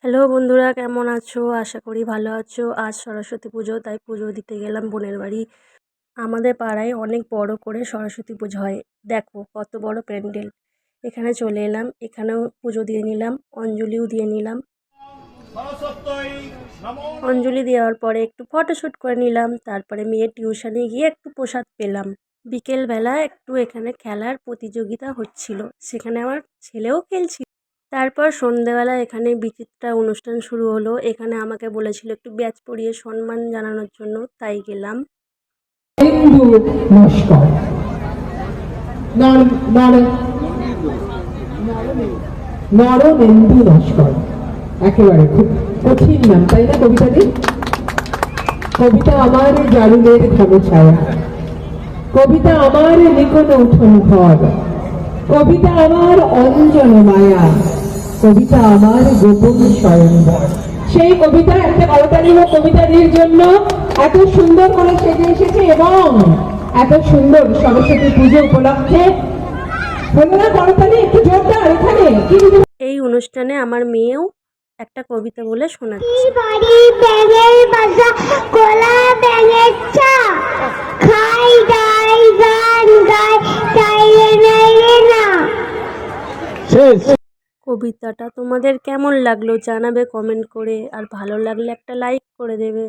Hello বন্ধুরা, কেমন আছো? আশা করি ভালো আছো। আজ সরস্বতী পুজো, তাই পুজো দিতে গেলাম বোনের বাড়ি। আমাদের পাড়ায় অনেক বড় করে সরস্বতী পুজো হয়। দেখো কত বড় প্যান্ডেল। এখানে চলে এলাম, এখানেও পুজো দিয়ে নিলাম, অঞ্জলিও দিয়ে নিলাম। অঞ্জলি দেওয়ার পরে একটু ফটোশ্যুট করে নিলাম। তারপরে মেয়ের টিউশনে গিয়ে একটু প্রসাদ পেলাম। বিকেলবেলা একটু এখানে খেলার প্রতিযোগিতা হচ্ছিল, সেখানে আমার ছেলেও খেলছিল। তারপর সন্ধেবেলা এখানে বিচিত্রা অনুষ্ঠান শুরু হলো। এখানে আমাকে বলেছিল একটু ব্যাচ পরিয়ে সম্মান জানানোর জন্য, তাই গেলাম। নমস্কার। নরমেন্দু নস্কর, একেবারে খুব কঠিন নাম, তাই না কবিতাটি? কবিতা আমার জারুলের ঘন ছায়া, কবিতা আমার নিকট উঠোন ঘর, কবিতা আমার অঞ্জন মায়া, কবিতা আমার গোপন স্বয়ংবর। সেই কবিতা একটা করতালি হোক কবিতাটির জন্য। এত সুন্দর করে সেজে এসেছে এবং এত সুন্দর সরস্বতী পুজো উপলক্ষে। হলো না করতালি? একটু জোরদার এখানে। এই অনুষ্ঠানে আমার মেয়েও একটা কবিতা বলে শোনাচ্ছে। কবিতাটা তোমাদের কেমন লাগলো জানাবে কমেন্ট করে, আর ভালো লাগলে একটা লাইক করে দেবে।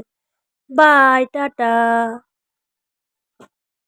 Bye, tata.